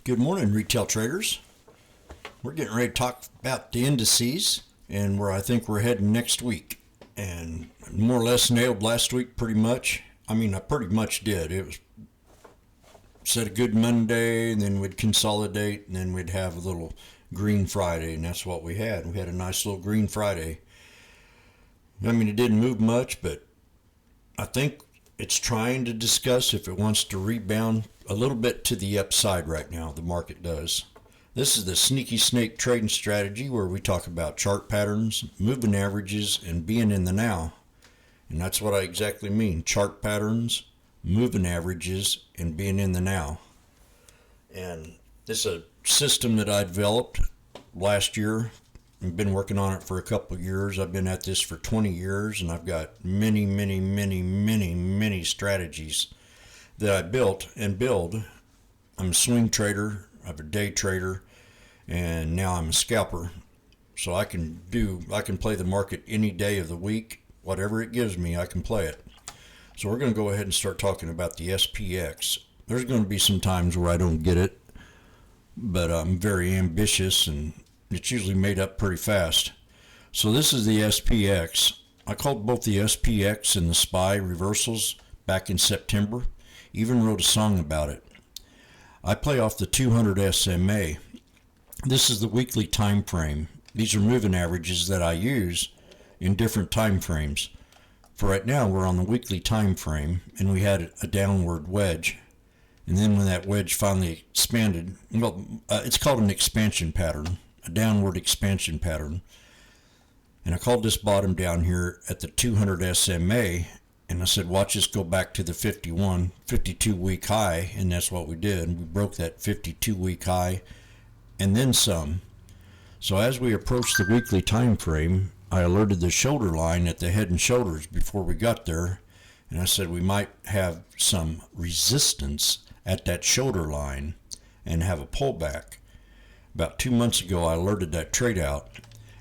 Good morning, retail traders. We're getting ready to talk about the indices and where I think we're heading next week. And more or less nailed last week pretty much. I pretty much did. It was said a good Monday, and then we'd consolidate, and then we'd have a little green Friday, and that's what we had. We had a nice little green Friday. It didn't move much, but I think it's trying to discuss if it wants to rebound a little bit to the upside right now. The market does. This is the sneaky snake trading strategy where we talk about chart patterns, moving averages, and being in the now. And that's what I exactly mean. Chart patterns, moving averages, and being in the now. And this is a system that I developed last year. I've been working on it for a couple of years. I've been at this for 20 years, and I've got many strategies that I built and build. I'm a swing trader, I'm a day trader, and now I'm a scalper. So I can play the market any day of the week. Whatever it gives me, I can play it. So we're going to go ahead and start talking about the SPX. There's going to be some times where I don't get it, but I'm very ambitious, and it's usually made up pretty fast. So this is the SPX. I called both the SPX and the SPY reversals back in September. Even wrote a song about it. I play off the 200 SMA. This is the weekly time frame. These are moving averages that I use in different time frames. For right now, we're on the weekly time frame, and we had a downward wedge. And then when that wedge finally expanded, it's called an expansion pattern, a downward expansion pattern. And I called this bottom down here at the 200 SMA, and I said, watch this go back to the 52 week high, and that's what we did. We broke that 52 week high and then some. So as we approached the weekly time frame, I alerted the shoulder line at the head and shoulders before we got there, and I said we might have some resistance at that shoulder line and have a pullback. About 2 months ago, I alerted that trade out,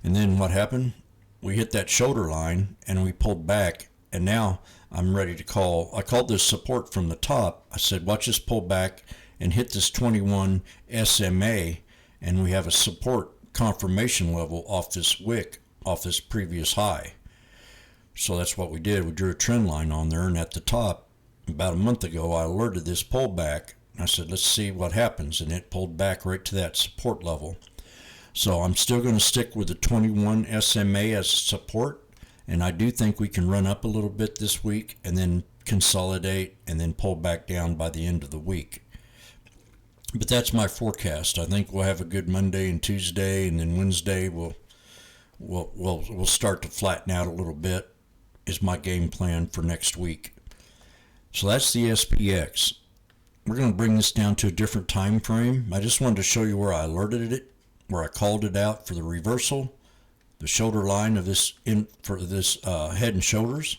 and then what happened? We hit that shoulder line and we pulled back, and now I'm ready to call. I called this support from the top. I said, watch this pull back and hit this 21 SMA, and we have a support confirmation level off this wick, off this previous high. So that's what we did. We drew a trend line on there, and at the top, about a month ago, I alerted this pullback. I said, let's see what happens, and it pulled back right to that support level. So I'm still going to stick with the 21 SMA as support, and I do think we can run up a little bit this week and then consolidate and then pull back down by the end of the week. But that's my forecast. I think we'll have a good Monday and Tuesday, and then Wednesday we'll start to flatten out a little bit, is my game plan for next week. So that's the SPX. We're going to bring this down to a different time frame. I just wanted to show you where I alerted it, where I called it out for the reversal, the shoulder line of this head and shoulders.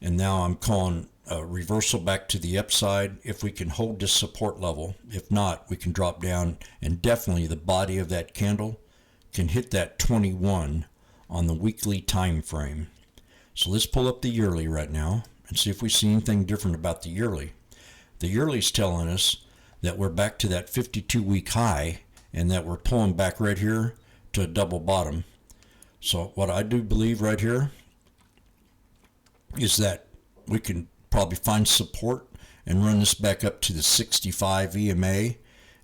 And now I'm calling a reversal back to the upside if we can hold this support level. If not, we can drop down, and definitely the body of that candle can hit that 21 on the weekly time frame. So let's pull up the yearly right now and see if we see anything different about the yearly. The yearly's telling us that we're back to that 52 week high, and that we're pulling back right here to a double bottom. So what I do believe right here is that we can probably find support and run this back up to the 65 EMA,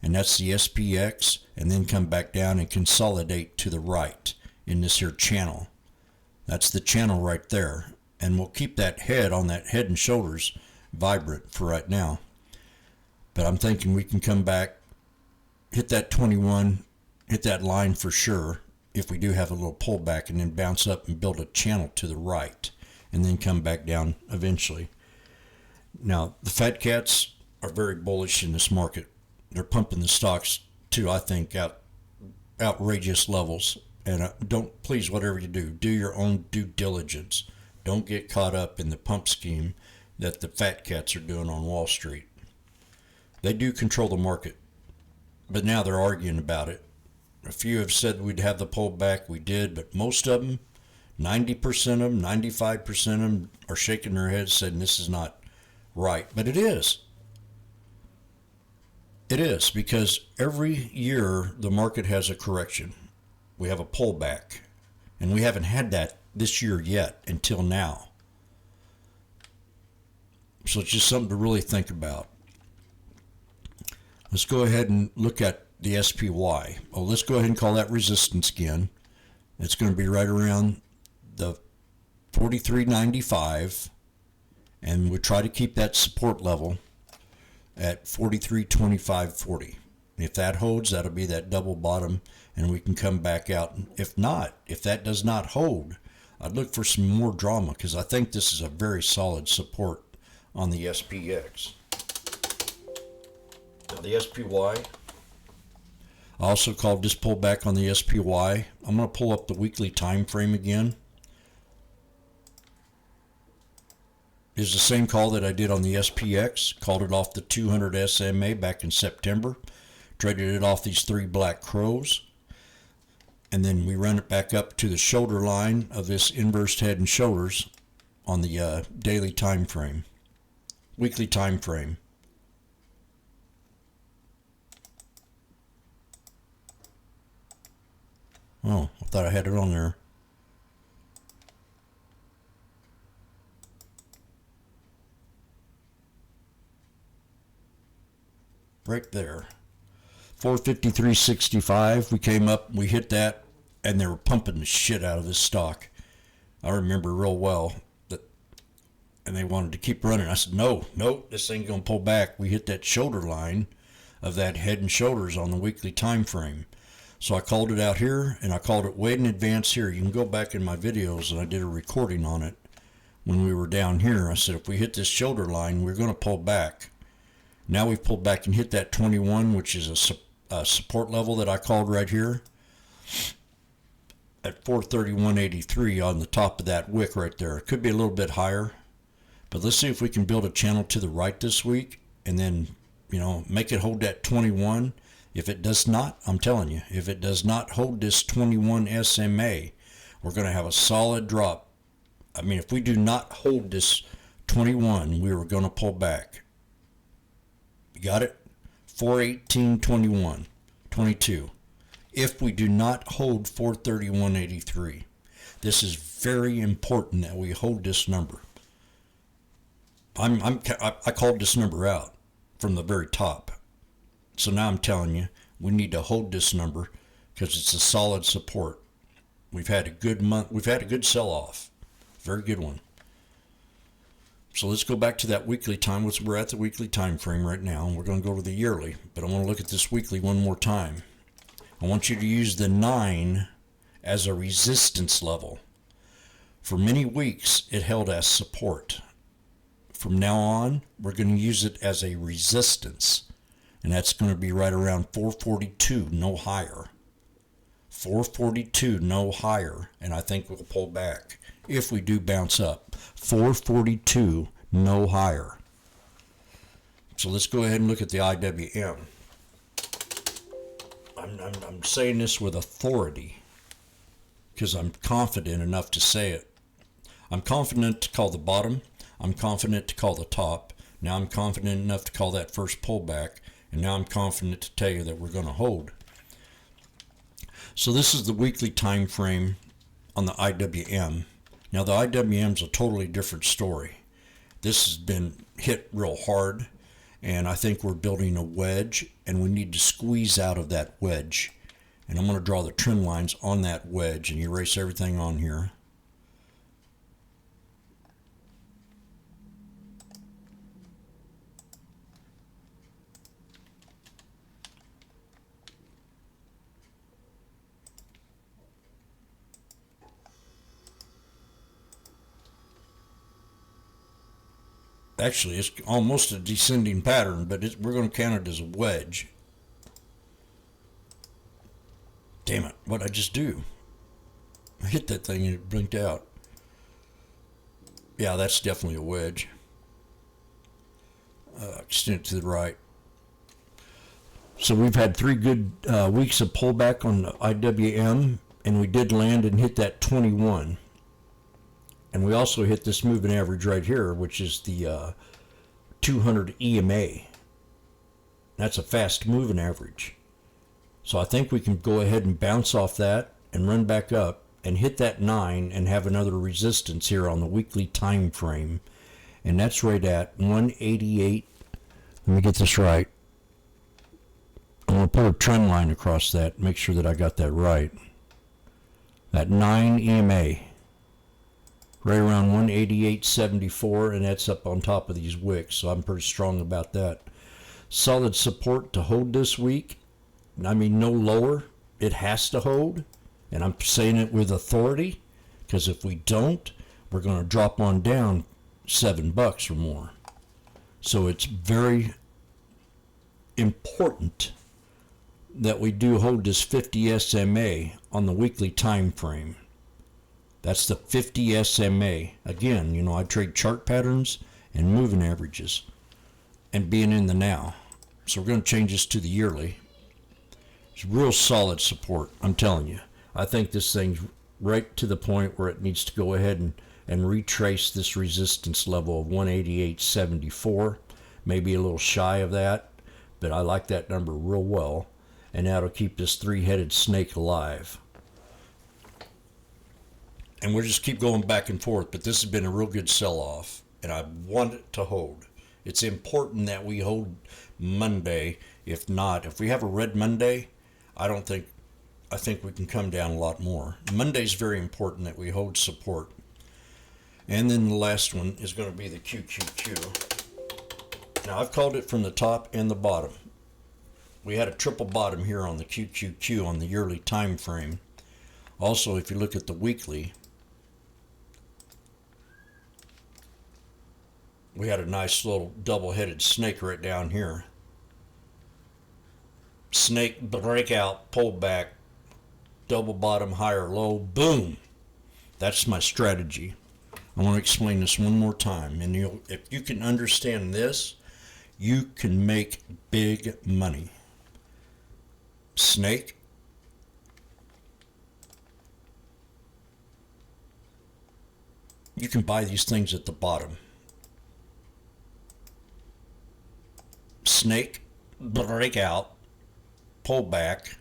and that's the SPX, and then come back down and consolidate to the right in this here channel. That's the channel right there, and we'll keep that head on that head and shoulders vibrant for right now. But I'm thinking we can come back, hit that 21, hit that line for sure if we do have a little pullback, and then bounce up and build a channel to the right, and then come back down eventually. Now, the fat cats are very bullish in this market. They're pumping the stocks to, I think, outrageous levels. And please, whatever you do your own due diligence. Don't get caught up in the pump scheme that the fat cats are doing on Wall Street. They do control the market, but now they're arguing about it. A few have said we'd have the pullback. We did, but most of them, 90% of them, 95% of them are shaking their heads saying this is not right. But it is. It is, because every year the market has a correction. We have a pullback, and we haven't had that this year yet until now. So it's just something to really think about. Let's go ahead and look at the SPY. Oh, let's go ahead and call that resistance again. It's going to be right around the 43.95, and we try to keep that support level at 43.25.40. If that holds, that'll be that double bottom, and we can come back out. If not, if that does not hold, I'd look for some more drama, because I think this is a very solid support on the SPX. Now the SPY, I also called this pullback on the SPY. I'm going to pull up the weekly time frame again. It's the same call that I did on the SPX. Called it off the 200 SMA back in September. Traded it off these three black crows. And then we run it back up to the shoulder line of this inverse head and shoulders on the daily time frame. Weekly time frame. Oh, I thought I had it on there. Right there. 453.65. We came up, we hit that, and they were pumping the shit out of this stock. I remember real well that, and they wanted to keep running. I said, no, this thing's going to pull back. We hit that shoulder line of that head and shoulders on the weekly time frame. So I called it out here, and I called it way in advance here. You can go back in my videos, and I did a recording on it when we were down here. I said, if we hit this shoulder line, we're going to pull back. Now we've pulled back and hit that 21, which is a support level that I called right here at 431.83 on the top of that wick right there. It could be a little bit higher, but let's see if we can build a channel to the right this week, and then, make it hold that 21. If it does not, I'm telling you, if it does not hold this 21 SMA, we're going to have a solid drop. I mean, if we do not hold this 21, we are going to pull back. You got it? 418.21, 22. If we do not hold 431.83, this is very important that we hold this number. I called this number out from the very top. So now I'm telling you, we need to hold this number because it's a solid support. We've had a good month. We've had a good sell-off. Very good one. So let's go back to that weekly time. We're at the weekly time frame right now, and we're going to go to the yearly. But I want to look at this weekly one more time. I want you to use the 9 as a resistance level. For many weeks, it held as support. From now on, we're going to use it as a resistance. And that's going to be right around 442, no higher. 442, no higher. And I think we'll pull back if we do bounce up. 442, no higher. So let's go ahead and look at the IWM. I'm saying this with authority because I'm confident enough to say it. I'm confident to call the bottom. I'm confident to call the top. Now I'm confident enough to call that first pullback. And now I'm confident to tell you that we're going to hold. So this is the weekly time frame on the IWM. Now the IWM is a totally different story. This has been hit real hard, and I think we're building a wedge, and we need to squeeze out of that wedge. And I'm going to draw the trend lines on that wedge and erase everything on here. Actually, it's almost a descending pattern, but we're going to count it as a wedge. Damn it, what'd I just do? I hit that thing and it blinked out. Yeah, that's definitely a wedge. Extend it to the right. So we've had 3 good weeks of pullback on the IWM, and we did land and hit that 21. And we also hit this moving average right here, which is the 200 EMA. That's a fast moving average. So I think we can go ahead and bounce off that and run back up and hit that 9 and have another resistance here on the weekly time frame. And that's right at 188. Let me get this right. I'm going to put a trend line across that, make sure that I got that right. That 9 EMA. Right around 188.74, and that's up on top of these wicks, so I'm pretty strong about that. Solid support to hold this week. I mean, no lower. It has to hold, and I'm saying it with authority, because if we don't, we're going to drop on down $7 or more. So it's very important that we do hold this 50 SMA on the weekly time frame. That's the 50 SMA. Again, you know, I trade chart patterns and moving averages and being in the now. So we're going to change this to the yearly. It's real solid support, I'm telling you. I think this thing's right to the point where it needs to go ahead and retrace this resistance level of 188.74. Maybe a little shy of that, but I like that number real well. And that'll keep this three-headed snake alive. And we'll just keep going back and forth, but this has been a real good sell-off, and I want it to hold. It's important that we hold Monday. If not, if we have a red Monday, I think we can come down a lot more. Monday's very important that we hold support. And then the last one is going to be the QQQ. Now, I've called it from the top and the bottom. We had a triple bottom here on the QQQ on the yearly time frame. Also, if you look at the weekly, we had a nice little double-headed snake right down here. Snake breakout, pull back, double bottom, higher low, boom. That's my strategy. I want to explain this one more time. And if you can understand this, you can make big money. Snake. You can buy these things at the bottom. Snake, breakout, pull back,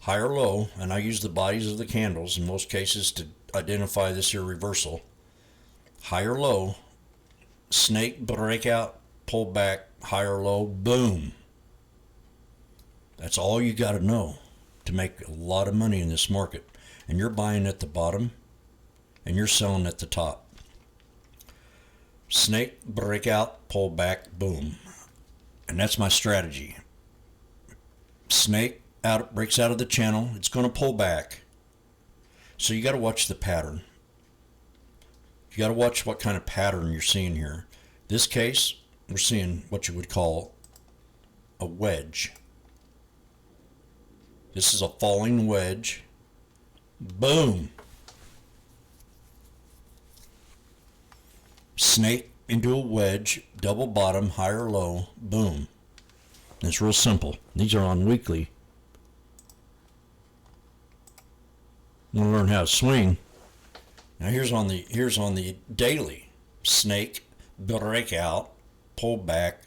higher low, and I use the bodies of the candles in most cases to identify this here reversal. Higher low, snake, breakout, pull back, higher low, boom. That's all you got to know to make a lot of money in this market. And you're buying at the bottom and you're selling at the top. Snake, breakout, pull back, boom. And that's my strategy. Snake breaks out of the channel. It's going to pull back. So you got to watch the pattern. You got to watch what kind of pattern you're seeing here. This case, we're seeing what you would call a wedge. This is a falling wedge. Boom. Snake into a wedge, double bottom, higher low, boom. And it's real simple. These are on weekly. You want to learn how to swing. Now here's on the daily. Snake, breakout, pull back,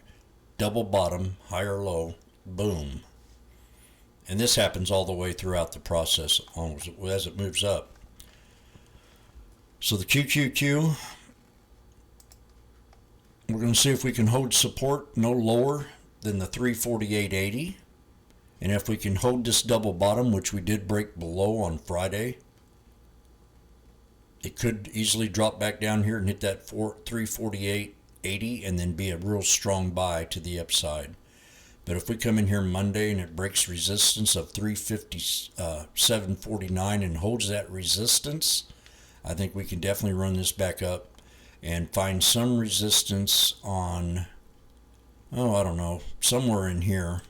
double bottom, higher low, boom. And this happens all the way throughout the process as it moves up. So the QQQ, we're going to see if we can hold support no lower than the 348.80. And if we can hold this double bottom, which we did break below on Friday, it could easily drop back down here and hit that 348.80 and then be a real strong buy to the upside. But if we come in here Monday and it breaks resistance of 357.49 and holds that resistance, I think we can definitely run this back up and find some resistance on, I don't know, somewhere in here.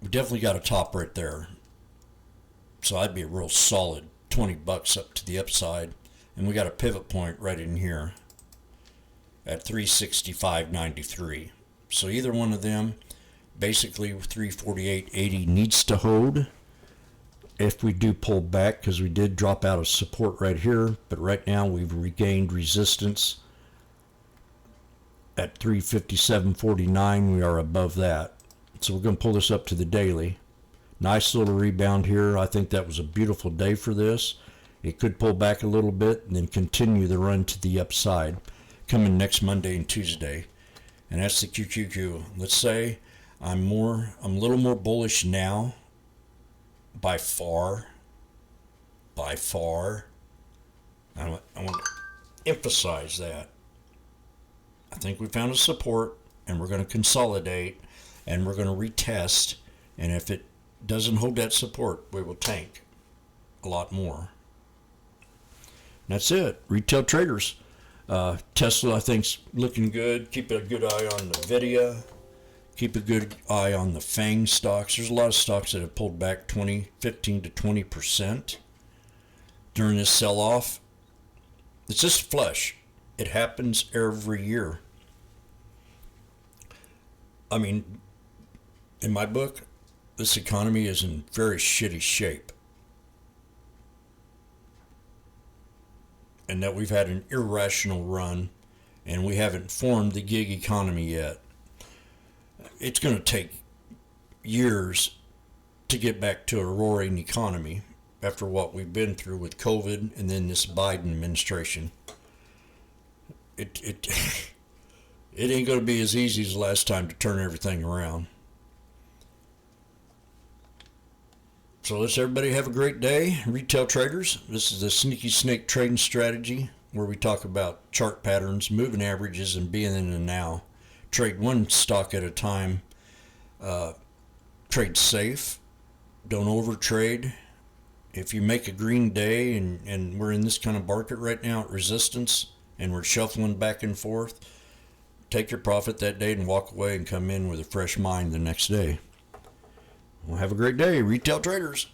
We definitely got a top right there. So I'd be a real solid $20 up to the upside. And we got a pivot point right in here at 365.93. So either one of them, basically 348.80 needs to hold. if we do pull back, because we did drop out of support right here, but right now we've regained resistance at 357.49. We are above that, so we're going to pull this up to the daily. Nice little rebound here. I think that was a beautiful day for this. It could pull back a little bit and then continue the run to the upside coming next Monday and Tuesday. And that's the QQQ. Let's say I'm a little more bullish now, by far. I want to emphasize that. I think we found a support, and we're going to consolidate, and we're going to retest, and if it doesn't hold that support, we will tank a lot more. That's it. Retail traders. Tesla, I think, is looking good. Keep a good eye on the Nvidia. Keep a good eye on the FANG stocks. There's a lot of stocks that have pulled back 15 to 20% during this sell-off. It's just flush. It happens every year. I mean, in my book, this economy is in very shitty shape. And that we've had an irrational run, and we haven't formed the gig economy yet. It's going to take years to get back to a roaring economy after what we've been through with COVID and then this Biden administration. It ain't going to be as easy as the last time to turn everything around. So let's everybody have a great day. Retail traders, this is the Sneaky Snake trading strategy where we talk about chart patterns, moving averages, and being in the now. Trade one stock at a time. Trade safe. Don't overtrade. If you make a green day and we're in this kind of market right now at resistance and we're shuffling back and forth, take your profit that day and walk away and come in with a fresh mind the next day. Well, have a great day, retail traders.